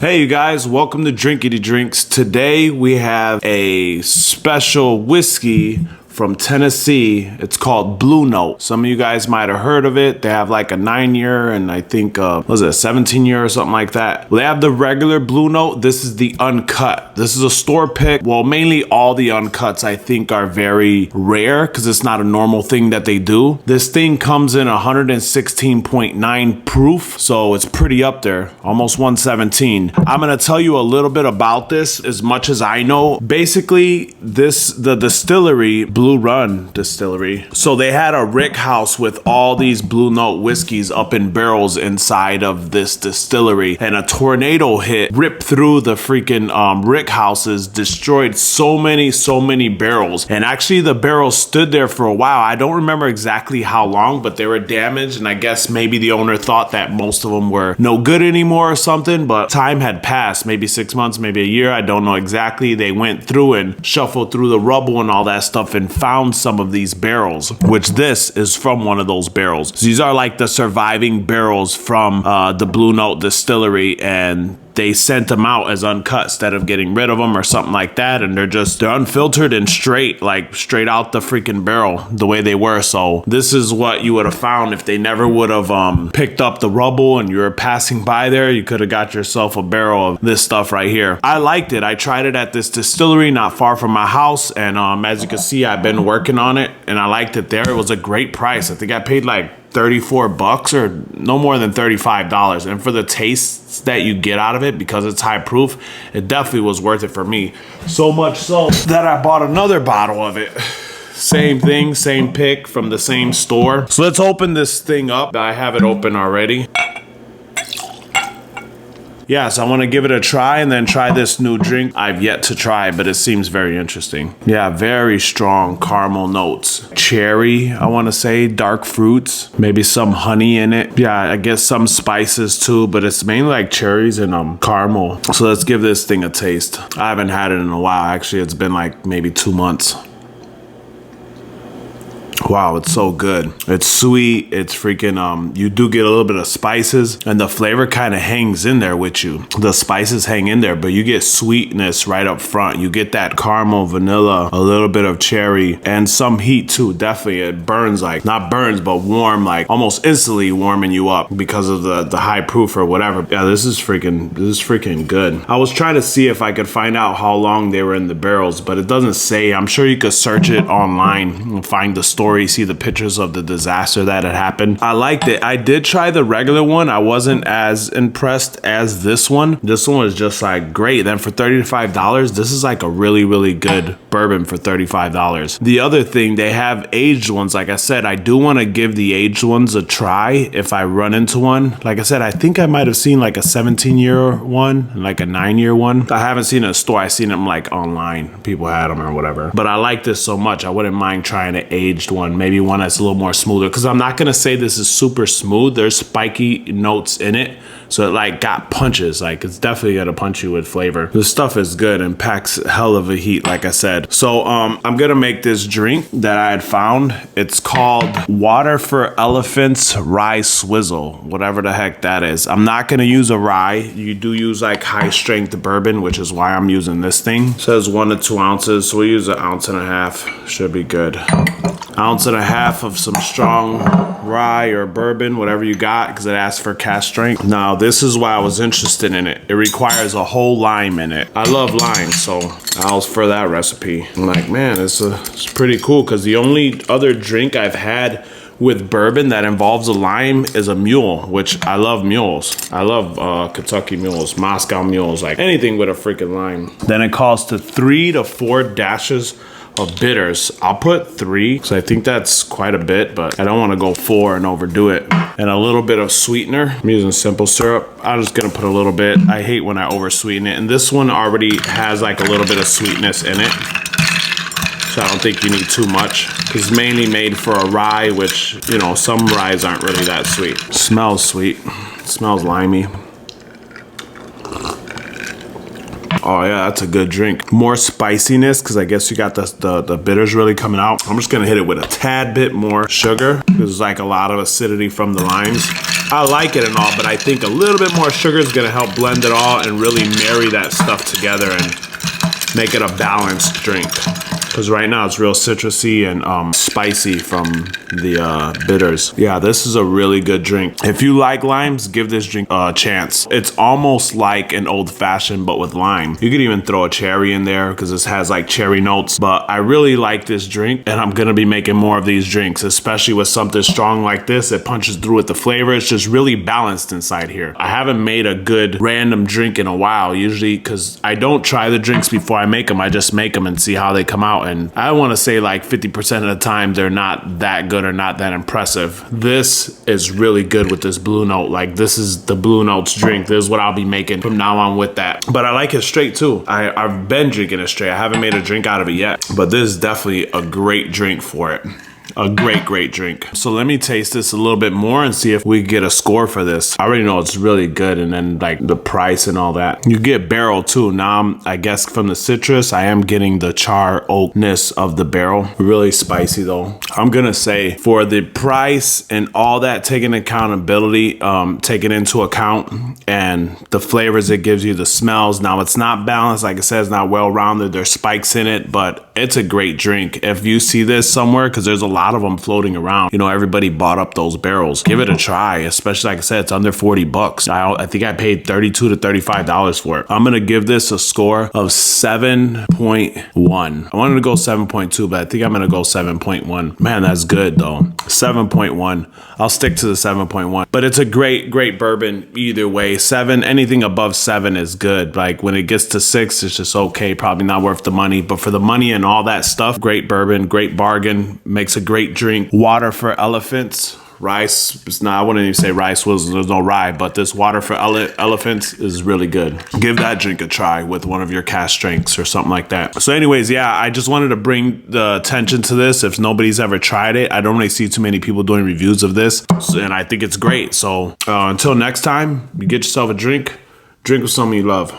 Hey you guys, welcome to Drinkity Drinks. Today we have a special whiskey from Tennessee. It's called Blue Note. Some of you guys might have heard of it. They have like a 9-year and I think, was it a 17-year or something like that? Well, they have the regular Blue Note. This is the uncut. This is a store pick. Well, mainly all the uncuts I think are very rare because it's not a normal thing that they do. This thing comes in 116.9 proof, so it's pretty up there, almost 117. I'm gonna tell you a little bit about this as much as I know. Basically, the distillery, Blue Run Distillery. So they had a rick house with all these Blue Note whiskeys up in barrels inside of this distillery, and a tornado hit, ripped through the freaking rick houses, destroyed so many barrels. And actually the barrels stood there for a while. I don't remember exactly how long, but they were damaged, and I guess maybe the owner thought that most of them were no good anymore or something, but time had passed, maybe 6 months, maybe a year, I don't know exactly. They went through and shuffled through the rubble and all that stuff and found some of these barrels, which this is from one of those barrels. So these are like the surviving barrels from the Blue Note distillery, and they sent them out as uncut instead of getting rid of them or something like that, and they're unfiltered and straight out the freaking barrel the way they were. So this is what you would have found if they never would have picked up the rubble and you were passing by there. You could have got yourself a barrel of this stuff right here. I liked it. I tried it at this distillery not far from my house, and as you can see, I've been working on it and I liked it there. It was a great price. I think I paid like $34 or no more than $35, and for the tastes that you get out of it, because it's high proof, it definitely was worth it for me. So much so that I bought another bottle of it. Same thing, same pick from the same store. So let's open this thing up. I have it open already. Yeah, so I want to give it a try and then try this new drink I've yet to try, but it seems very interesting. Yeah, very strong caramel notes. Cherry, I want to say, dark fruits, maybe some honey in it. Yeah, I guess some spices too, but it's mainly like cherries and caramel. So let's give this thing a taste. I haven't had it in a while. Actually, it's been like maybe 2 months. Wow, it's so good. It's sweet. It's freaking, you do get a little bit of spices, and the flavor kind of hangs in there with you. The spices hang in there, but you get sweetness right up front. You get that caramel, vanilla, a little bit of cherry, and some heat too. Definitely, it burns, like, not burns, but warm, like almost instantly warming you up because of the high proof or whatever. Yeah, this is freaking good. I was trying to see if I could find out how long they were in the barrels, but it doesn't say. I'm sure you could search it online and find the story, see the pictures of the disaster that had happened. I liked it. I did try the regular one. I wasn't as impressed as this one. This one was just like great. Then for $35, this is like a really good bourbon for $35. The other thing, they have aged ones. Like I said, I do want to give the aged ones a try if I run into one. Like I said, I think I might have seen like a 17-year one and like a 9-year one. I haven't seen it in a store. I seen them like online. People had them or whatever. But I like this so much, I wouldn't mind trying an aged one. Maybe one that's a little more smoother, because I'm not gonna say this is super smooth. There's spiky notes in it, so it like got punches. Like, it's definitely gonna punch you with flavor. This stuff is good and packs hell of a heat, like I said. So I'm gonna make this drink that I had found. It's called Water for Elephants Rye Swizzle, whatever the heck that is. I'm not gonna use a rye. You do use like high strength bourbon, which is why I'm using this thing. It says 1 to 2 ounces, so we use 1.5 ounces. Should be good. 1.5 ounces of some strong rye or bourbon, whatever you got, because it asks for cask strength. Now, this is why I was interested in it. It requires a whole lime in it. I love lime, so I was for that recipe. I'm like, man, it's pretty cool, because the only other drink I've had with bourbon that involves a lime is a mule, which I love mules. I love Kentucky mules, Moscow mules, like anything with a freaking lime. Then it calls to 3 to 4 dashes of bitters. I'll put 3 because I think that's quite a bit, but I don't want to go 4 and overdo it. And a little bit of sweetener. I'm using simple syrup. I'm just gonna put a little bit. I hate when I over sweeten it, and this one already has like a little bit of sweetness in it, so I don't think you need too much. It's mainly made for a rye, which, you know, some ryes aren't really that sweet. Smells sweet. Smells limey. Oh yeah, that's a good drink. More spiciness, because I guess you got the bitters really coming out. I'm just gonna hit it with a tad bit more sugar, because there's like a lot of acidity from the limes. I like it and all, but I think a little bit more sugar is gonna help blend it all and really marry that stuff together and make it a balanced drink. Because right now it's real citrusy and spicy from the bitters. Yeah, this is a really good drink. If you like limes, give this drink a chance. It's almost like an old fashioned, but with lime. You could even throw a cherry in there because this has like cherry notes. But I really like this drink, and I'm gonna be making more of these drinks, especially with something strong like this. It punches through with the flavor. It's just really balanced inside here. I haven't made a good random drink in a while, usually because I don't try the drinks before I make them. I just make them and see how they come out. And I want to say like 50% of the time they're not that good or not that impressive. This is really good with this Blue Note. Like, this is the Blue Notes drink. This is what I'll be making from now on with that. But I like it straight too. I've been drinking it straight. I haven't made a drink out of it yet. But this is definitely a great drink for it. A great drink. So let me taste this a little bit more and see if we get a score for this. I already know it's really good, and then like the price and all that. You get barrel too. Now I guess from the citrus, I am getting the char oakness of the barrel. Really spicy though. I'm gonna say for the price and all that, taking accountability, taking into account, and the flavors it gives you, the smells. Now it's not balanced, like I said, it's not well-rounded. There's spikes in it, but it's a great drink. If you see this somewhere, because there's a lot of them floating around, you know, everybody bought up those barrels. Give it a try, especially like I said, it's under 40 bucks. I think I paid $32 to $35 for it. I'm gonna give this a score of 7.1. I wanted to go 7.2, but I think I'm gonna go 7.1. Man, that's good though. 7.1. I'll stick to the 7.1. But it's a great bourbon either way. 7, anything above 7 is good. Like when it gets to 6, it's just okay. Probably not worth the money. But for the money and all that stuff, great bourbon, great bargain, makes a great drink. Water for elephants. Rice, it's not, I wouldn't even say rice was, there's no rye, but this water for elephants is really good. Give that drink a try with one of your cash drinks or something like that. So anyways, yeah, I just wanted to bring the attention to this. If nobody's ever tried it, I don't really see too many people doing reviews of this, and I think it's great. So until next time, you get yourself a drink with someone you love.